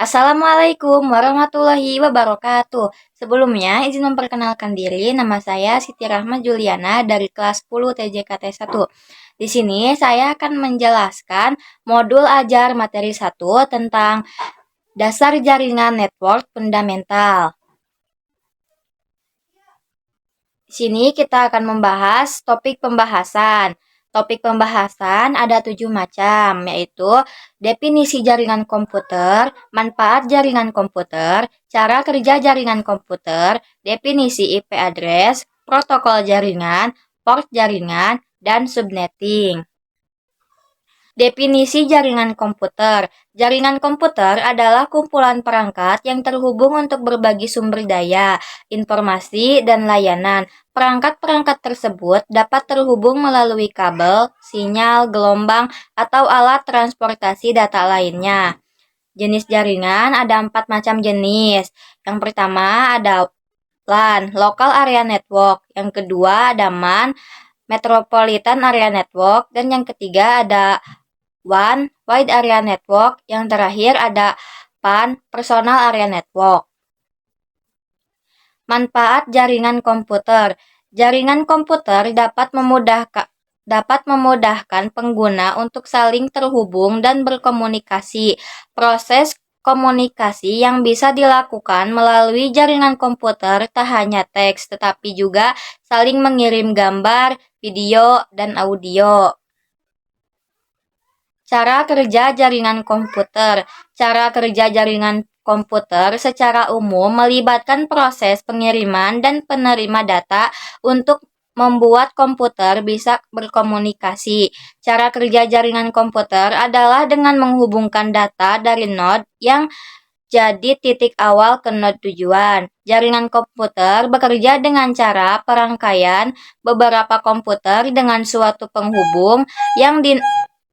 Assalamualaikum warahmatullahi wabarakatuh. Sebelumnya, izin memperkenalkan diri, nama saya Siti Rahma Juliana dari kelas 10 TJKT 1. Di sini saya akan menjelaskan modul ajar materi 1 tentang dasar jaringan network fundamental. Di sini kita akan membahas topik pembahasan. Topik pembahasan ada 7 macam, yaitu definisi jaringan komputer, manfaat jaringan komputer, cara kerja jaringan komputer, definisi IP address, protokol jaringan, port jaringan, dan subnetting. Definisi jaringan komputer. Jaringan komputer adalah kumpulan perangkat yang terhubung untuk berbagi sumber daya, informasi, dan layanan. Perangkat-perangkat tersebut dapat terhubung melalui kabel, sinyal, gelombang, atau alat transportasi data lainnya. Jenis jaringan ada 4 macam jenis. Yang pertama ada LAN, Local Area Network. Yang kedua ada MAN, Metropolitan Area Network. Dan yang ketiga ada WAN, Wide Area Network. Yang terakhir ada PAN, Personal Area Network. Manfaat jaringan komputer. Jaringan komputer dapat memudahkan pengguna untuk saling terhubung dan berkomunikasi. Proses komunikasi yang bisa dilakukan melalui jaringan komputer tak hanya teks, tetapi juga saling mengirim gambar, video, dan audio. Cara kerja jaringan komputer. Cara kerja jaringan komputer secara umum melibatkan proses pengiriman dan penerima data untuk membuat komputer bisa berkomunikasi. Cara kerja jaringan komputer adalah dengan menghubungkan data dari node yang jadi titik awal ke node tujuan. Jaringan komputer bekerja dengan cara perangkaian beberapa komputer dengan suatu penghubung yang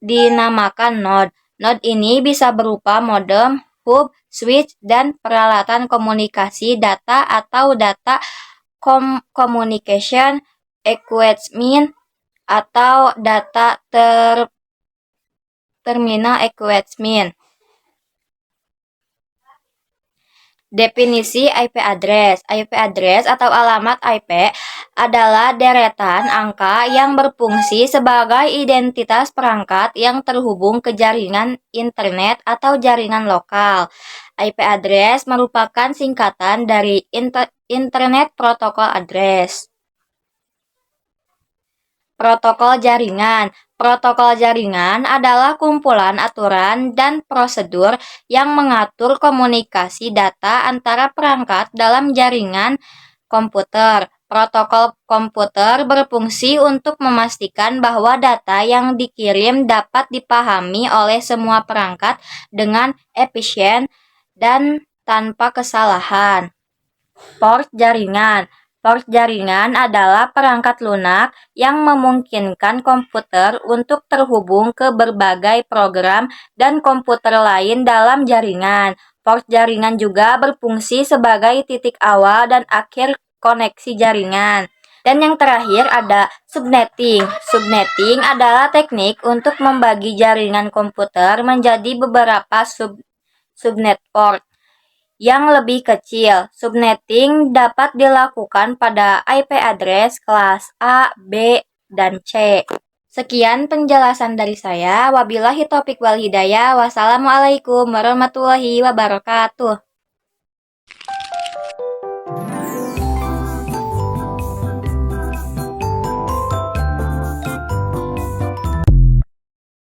dinamakan node. Node ini bisa berupa modem, hub, switch, dan peralatan komunikasi data atau data communication equipment atau data terminal equipment. Definisi IP address. IP address atau alamat IP adalah deretan angka yang berfungsi sebagai identitas perangkat yang terhubung ke jaringan internet atau jaringan lokal. IP address merupakan singkatan dari Internet Protocol Address. Protokol jaringan. Protokol jaringan adalah kumpulan aturan dan prosedur yang mengatur komunikasi data antara perangkat dalam jaringan komputer. Protokol komputer berfungsi untuk memastikan bahwa data yang dikirim dapat dipahami oleh semua perangkat dengan efisien dan tanpa kesalahan. Port jaringan. Port jaringan adalah perangkat lunak yang memungkinkan komputer untuk terhubung ke berbagai program dan komputer lain dalam jaringan. Port jaringan juga berfungsi sebagai titik awal dan akhir koneksi jaringan. Dan yang terakhir ada subnetting. Subnetting adalah teknik untuk membagi jaringan komputer menjadi beberapa subnet port yang lebih kecil. Subnetting dapat dilakukan pada IP address kelas A, B, dan C. Sekian penjelasan dari saya. Wabillahi taufiq wal hidayah. Wassalamualaikum warahmatullahi wabarakatuh.